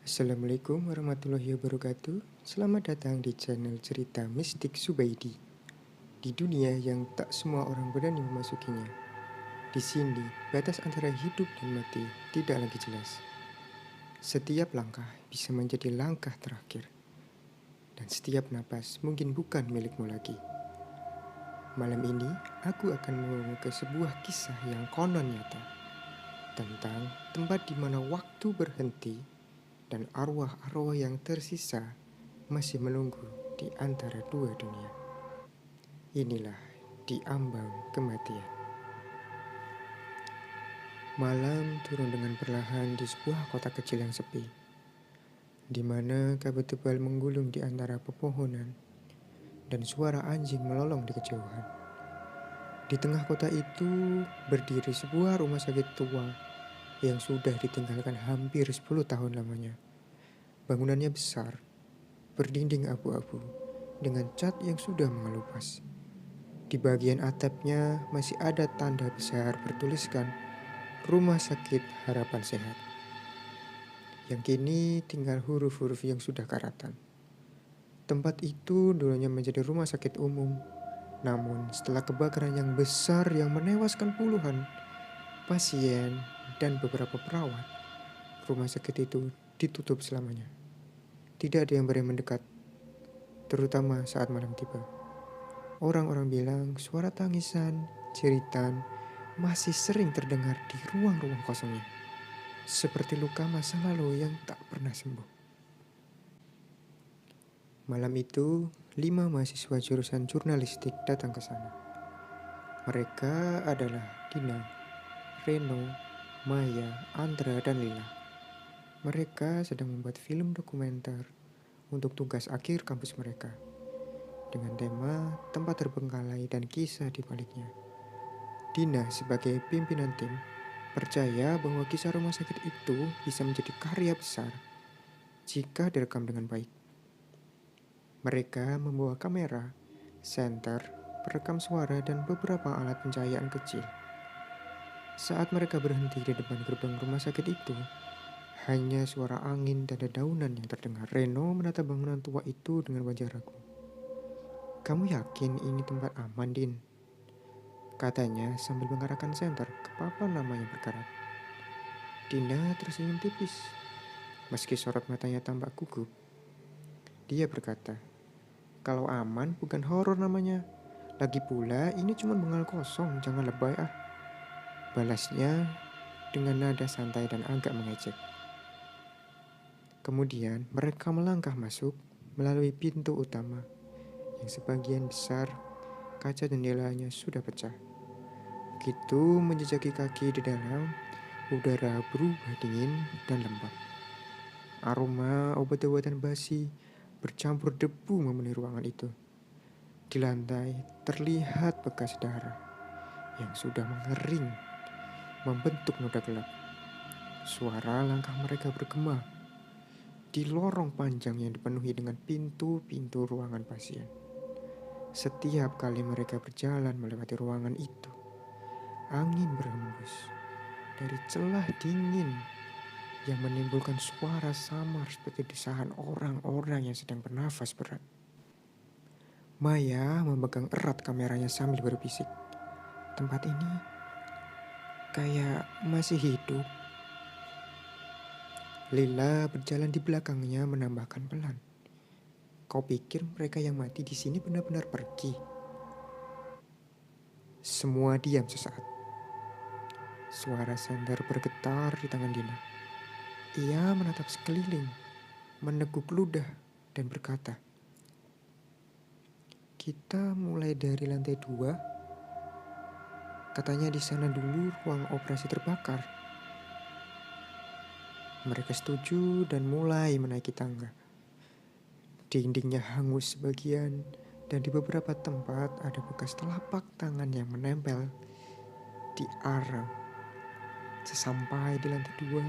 Assalamualaikum warahmatullahi wabarakatuh. Selamat datang di channel cerita mistik Subaidi. Di dunia yang tak semua orang berani memasukinya. Di sini, batas antara hidup dan mati tidak lagi jelas. Setiap langkah bisa menjadi langkah terakhir. Dan setiap napas mungkin bukan milikmu lagi. Malam ini, aku akan membawamu ke sebuah kisah yang konon nyata. Tentang tempat di mana waktu berhenti dan arwah-arwah yang tersisa masih menunggu di antara dua dunia. Inilah di ambang kematian. Malam turun dengan perlahan di sebuah kota kecil yang sepi, di mana kabut tebal menggulung di antara pepohonan dan suara anjing melolong di kejauhan. Di tengah kota itu berdiri sebuah rumah sakit tua yang sudah ditinggalkan hampir 10 tahun lamanya. Bangunannya besar, berdinding abu-abu, dengan cat yang sudah mengelupas. Di bagian atapnya masih ada tanda besar bertuliskan Rumah Sakit Harapan Sehat. Yang kini tinggal huruf-huruf yang sudah karatan. Tempat itu dulunya menjadi rumah sakit umum. Namun setelah kebakaran yang besar yang menewaskan puluhan pasien dan beberapa perawat, rumah sakit itu ditutup selamanya. Tidak ada yang berani mendekat, terutama saat malam tiba. Orang-orang bilang suara tangisan, jeritan masih sering terdengar di ruang-ruang kosongnya. Seperti luka masa lalu yang tak pernah sembuh. Malam itu, 5 mahasiswa jurusan jurnalistik datang ke sana. Mereka adalah Dina, Reno, Maya, Andra, dan Lila. Mereka sedang membuat film dokumenter untuk tugas akhir kampus mereka, dengan tema tempat terbengkalai dan kisah di baliknya. Dina sebagai pimpinan tim percaya bahwa kisah rumah sakit itu bisa menjadi karya besar jika direkam dengan baik. Mereka membawa kamera, senter, perekam suara, dan beberapa alat pencahayaan kecil. Saat mereka berhenti di depan gerbang rumah sakit itu, hanya suara angin dan dedaunan yang terdengar. Reno menatap bangunan tua itu dengan wajah ragu. "Kamu yakin ini tempat aman, Din?" katanya sambil mengarahkan senter ke papan nama yang berkarat. Dina tersenyum tipis, meski sorot matanya tampak gugup. Dia berkata, "Kalau aman bukan horor namanya. Lagi pula ini cuma bengal kosong, jangan lebay ah." Balasnya dengan nada santai dan agak mengejek. Kemudian mereka melangkah masuk melalui pintu utama yang sebagian besar kaca jendelanya sudah pecah. Begitu menjejaki kaki di dalam, udara berubah dingin dan lembab. Aroma obat-obatan basi bercampur debu memenuhi ruangan itu. Di lantai terlihat bekas darah yang sudah mengering, membentuk noda gelap. Suara langkah mereka bergema di lorong panjang yang dipenuhi dengan pintu-pintu ruangan pasien. Setiap kali mereka berjalan melewati ruangan itu, angin berhembus dari celah dingin yang menimbulkan suara samar seperti desahan orang-orang yang sedang bernafas berat. Maya memegang erat kameranya sambil berbisik, "Tempat ini kayak masih hidup." Lila berjalan di belakangnya menambahkan pelan, "Kau pikir mereka yang mati di sini benar-benar pergi?" Semua diam sesaat. Suara senter bergetar di tangan Dina. Ia menatap sekeliling, meneguk ludah, dan berkata, "Kita mulai dari lantai 2. Katanya di sana dulu ruang operasi terbakar." Mereka setuju dan mulai menaiki tangga. Dindingnya hangus sebagian, dan di beberapa tempat ada bekas telapak tangan yang menempel di arang. Sesampai di lantai 2,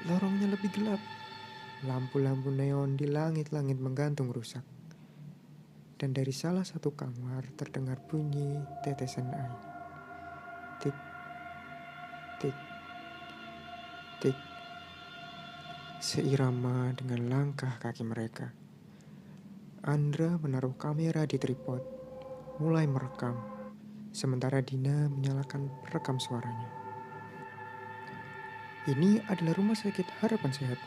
lorongnya lebih gelap. Lampu-lampu neon di langit-langit menggantung rusak. Dan dari salah satu kamar terdengar bunyi tetesan air. Tik, tik, tik. seirama dengan langkah kaki mereka. Andra menaruh kamera di tripod, mulai merekam, sementara Dina menyalakan perekam suaranya. "Ini adalah rumah sakit Harapan Sehat,"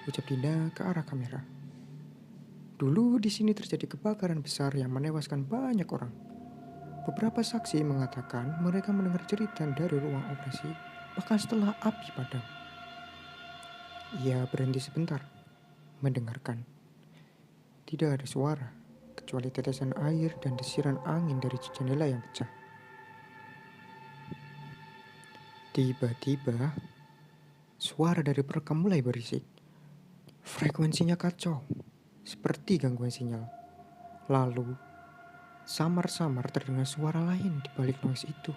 ucap Dina ke arah kamera. "Dulu di sini terjadi kebakaran besar yang menewaskan banyak orang. Beberapa saksi mengatakan mereka mendengar jeritan dari ruang operasi bahkan setelah api padam." Ia berhenti sebentar, mendengarkan. Tidak ada suara, kecuali tetesan air dan desiran angin dari jendela yang pecah. Tiba-tiba, suara dari perekam mulai berisik. Frekuensinya kacau, seperti gangguan sinyal. Lalu, samar-samar terdengar suara lain di balik noise itu.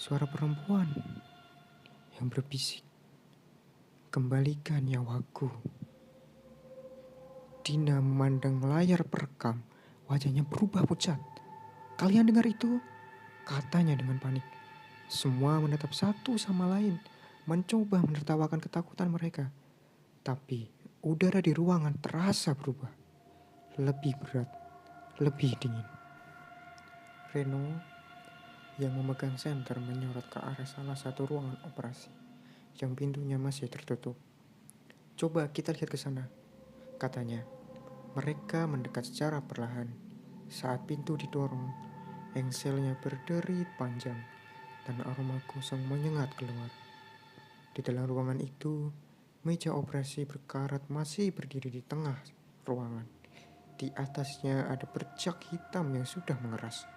Suara perempuan yang berbisik, "Kembalikan nyawaku." Dina memandang layar perekam, wajahnya berubah pucat. "Kalian dengar itu?" katanya dengan panik. Semua menatap satu sama lain, mencoba menertawakan ketakutan mereka. Tapi udara di ruangan terasa berubah. Lebih berat, lebih dingin. Reno yang memegang senter menyorot ke arah salah satu ruangan operasi yang pintunya masih tertutup. "Coba kita lihat ke sana," katanya. Mereka mendekat secara perlahan. Saat pintu didorong, engselnya berderit panjang dan aroma kosong menyengat keluar. Di dalam ruangan itu, meja operasi berkarat masih berdiri di tengah ruangan. Di atasnya ada bercak hitam yang sudah mengeras.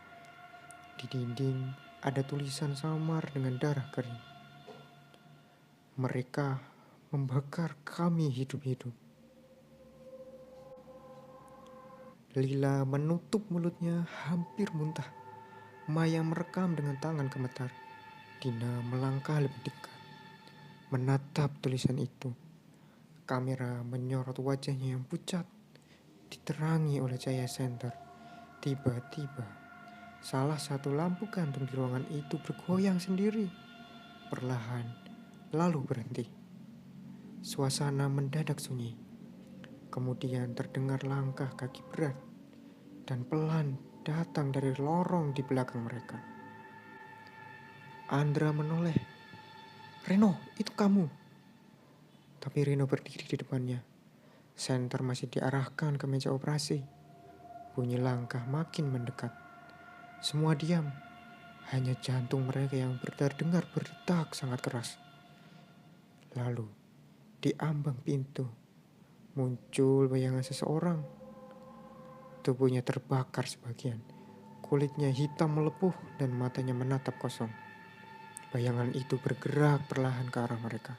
Di dinding ada tulisan samar dengan darah kering. "Mereka membakar kami hidup-hidup." Lila menutup mulutnya hampir muntah. Maya merekam dengan tangan gemetar. Dina melangkah lebih dekat, menatap tulisan itu. Kamera menyorot wajahnya yang pucat, diterangi oleh cahaya senter. Tiba-tiba, salah satu lampu gantung di ruangan itu bergoyang sendiri, perlahan, lalu berhenti. Suasana mendadak sunyi. Kemudian terdengar langkah kaki berat dan pelan datang dari lorong di belakang mereka. Andra menoleh. "Reno, itu kamu." Tapi Reno berdiri di depannya. Senter masih diarahkan ke meja operasi. Bunyi langkah makin mendekat. Semua diam. Hanya jantung mereka yang terdengar berdetak sangat keras. Lalu, di ambang pintu, muncul bayangan seseorang. Tubuhnya terbakar sebagian. Kulitnya hitam melepuh dan matanya menatap kosong. Bayangan itu bergerak perlahan ke arah mereka.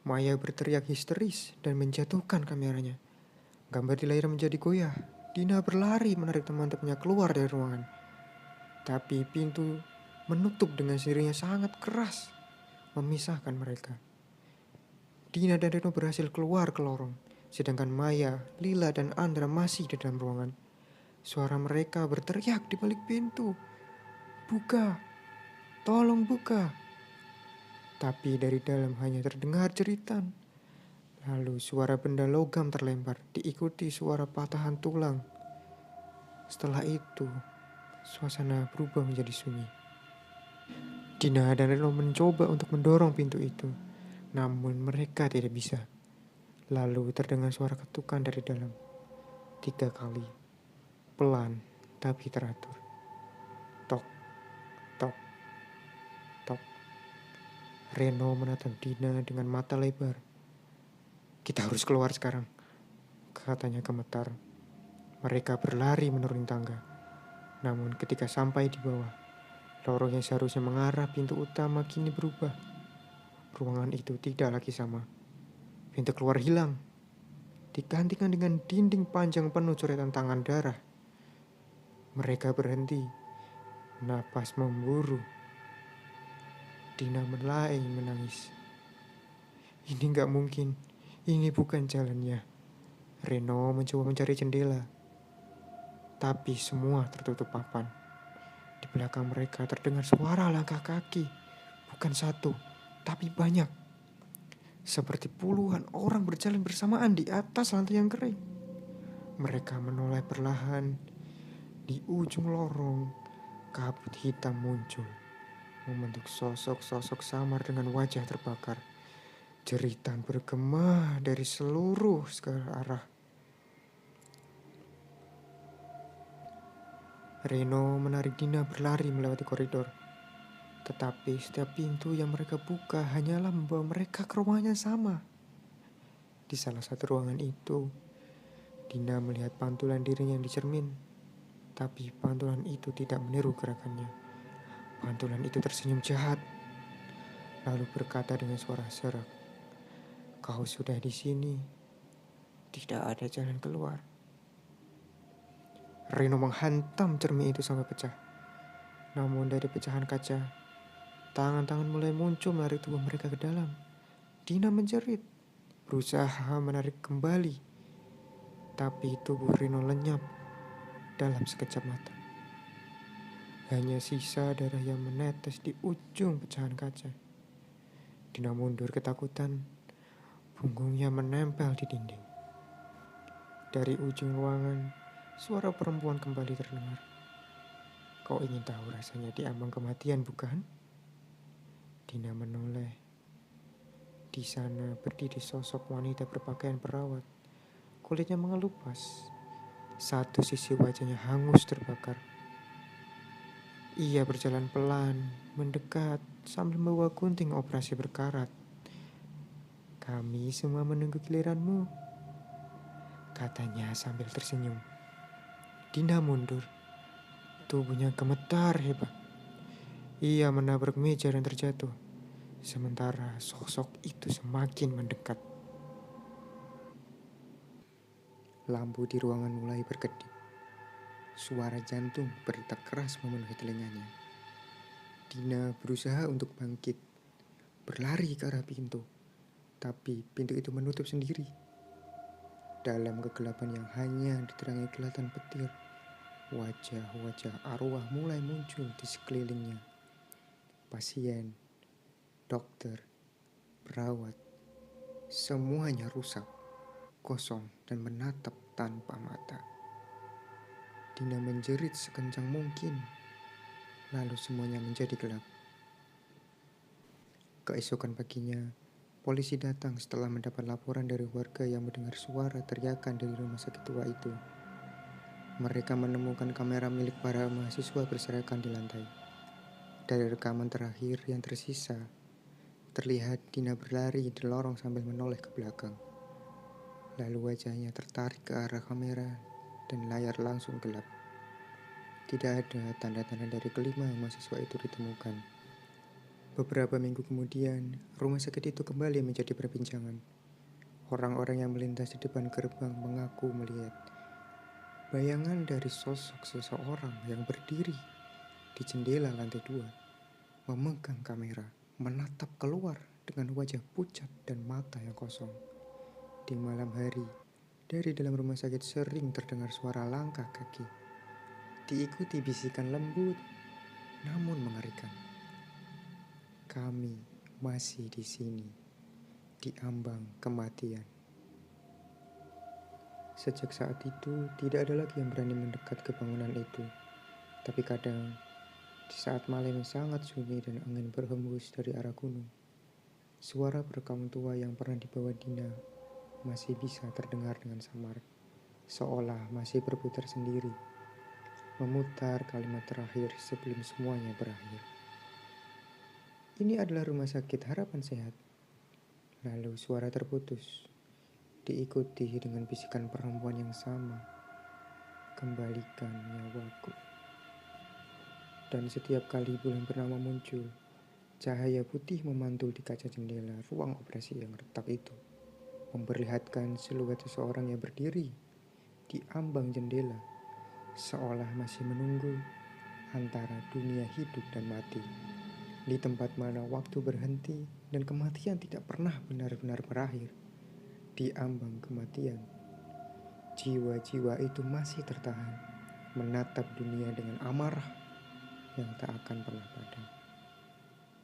Maya berteriak histeris dan menjatuhkan kameranya. Gambar di layar menjadi goyah. Dina berlari menarik teman-temannya keluar dari ruangan. Tapi pintu menutup dengan sirinya sangat keras, memisahkan mereka. Dina dan Reno berhasil keluar ke lorong, sedangkan Maya, Lila, dan Andra masih di dalam ruangan. Suara mereka berteriak di balik pintu. "Buka! Tolong buka!" Tapi dari dalam hanya terdengar jeritan. Lalu suara benda logam terlempar, diikuti suara patahan tulang. Setelah itu, suasana berubah menjadi sunyi. Dina dan Reno mencoba untuk mendorong pintu itu, namun mereka tidak bisa. Lalu terdengar suara ketukan dari dalam. 3 kali, pelan tapi teratur. Tok, tok, tok. Reno menatap Dina dengan mata lebar. "Kita harus keluar sekarang," katanya gemetar. Mereka berlari menuruni tangga. Namun ketika sampai di bawah, lorong yang seharusnya mengarah pintu utama kini berubah. Ruangan itu tidak lagi sama. Pintu keluar hilang, digantikan dengan dinding panjang penuh coretan tangan darah. Mereka berhenti, napas memburu. Dina mulai menangis. "Ini gak mungkin, ini bukan jalannya." Reno mencoba mencari jendela, tapi semua tertutup papan. Di belakang mereka terdengar suara langkah kaki, bukan satu, tapi banyak. seperti puluhan orang berjalan bersamaan di atas lantai yang kering. Mereka menoleh perlahan. Di ujung lorong, kabut hitam muncul, membentuk sosok-sosok samar dengan wajah terbakar. Jeritan bergema dari seluruh segala arah. Reno menarik Dina berlari melewati koridor. Tetapi setiap pintu yang mereka buka hanyalah membawa mereka ke ruangan yang sama. Di salah satu ruangan itu, Dina melihat pantulan dirinya yang dicermin. Tapi pantulan itu tidak meniru gerakannya. Pantulan itu tersenyum jahat, lalu berkata dengan suara serak, "Kau sudah di sini, tidak ada jalan keluar." Reno menghantam cermin itu sampai pecah. Namun dari pecahan kaca, tangan-tangan mulai muncul menarik tubuh mereka ke dalam. Dina menjerit, berusaha menarik kembali. Tapi tubuh Reno lenyap dalam sekejap mata. Hanya sisa darah yang menetes di ujung pecahan kaca. Dina mundur ketakutan, punggungnya menempel di dinding. Dari ujung ruangan, suara perempuan kembali terdengar. "Kau ingin tahu rasanya diambang kematian, bukan?" Dina menoleh. Di sana berdiri sosok wanita berpakaian perawat. Kulitnya mengelupas. Satu sisi wajahnya hangus terbakar. Ia berjalan pelan, mendekat sambil membawa gunting operasi berkarat. "Kami semua menunggu giliranmu," katanya sambil tersenyum. Dina mundur. Tubuhnya gemetar hebat. Ia menabrak meja dan terjatuh. Sementara sosok itu semakin mendekat. Lampu di ruangan mulai berkedip. Suara jantung berdetak keras memenuhi telinganya. Dina berusaha untuk bangkit, berlari ke arah pintu. Tapi pintu itu menutup sendiri. Dalam kegelapan yang hanya diterangi kelihatan petir, wajah-wajah arwah mulai muncul di sekelilingnya. Pasien, dokter, perawat, semuanya rusak, kosong dan menatap tanpa mata. Dina menjerit sekencang mungkin, lalu semuanya menjadi gelap. Keesokan paginya, polisi datang setelah mendapat laporan dari warga yang mendengar suara teriakan dari rumah sakit tua itu. Mereka menemukan kamera milik para mahasiswa berserakan di lantai. Dari rekaman terakhir yang tersisa, terlihat Dina berlari di lorong sambil menoleh ke belakang. Lalu wajahnya tertarik ke arah kamera dan layar langsung gelap. Tidak ada tanda-tanda dari kelima mahasiswa itu ditemukan. Beberapa minggu kemudian, rumah sakit itu kembali menjadi perbincangan. Orang-orang yang melintas di depan gerbang mengaku melihat bayangan dari sosok seseorang yang berdiri di jendela lantai 2, memegang kamera, menatap keluar dengan wajah pucat dan mata yang kosong. Di malam hari, dari dalam rumah sakit sering terdengar suara langkah kaki, diikuti bisikan lembut namun mengerikan. "Kami masih di sini, di ambang kematian." Sejak saat itu, tidak ada lagi yang berani mendekat ke bangunan itu. Tapi kadang, di saat malam yang sangat sunyi dan angin berhembus dari arah gunung, suara perekam tua yang pernah dibawa Dina masih bisa terdengar dengan samar, seolah masih berputar sendiri, memutar kalimat terakhir sebelum semuanya berakhir. "Ini adalah rumah sakit harapan sehat." Lalu suara terputus, diikuti dengan bisikan perempuan yang sama, "Kembalikan nyawaku." Dan setiap kali bulan purnama muncul, cahaya putih memantul di kaca jendela ruang operasi yang retak itu, memperlihatkan siluet seseorang yang berdiri di ambang jendela, seolah masih menunggu antara dunia hidup dan mati, di tempat mana waktu berhenti dan kematian tidak pernah benar-benar berakhir. Di ambang kematian, jiwa-jiwa itu masih tertahan, menatap dunia dengan amarah yang tak akan pernah padam.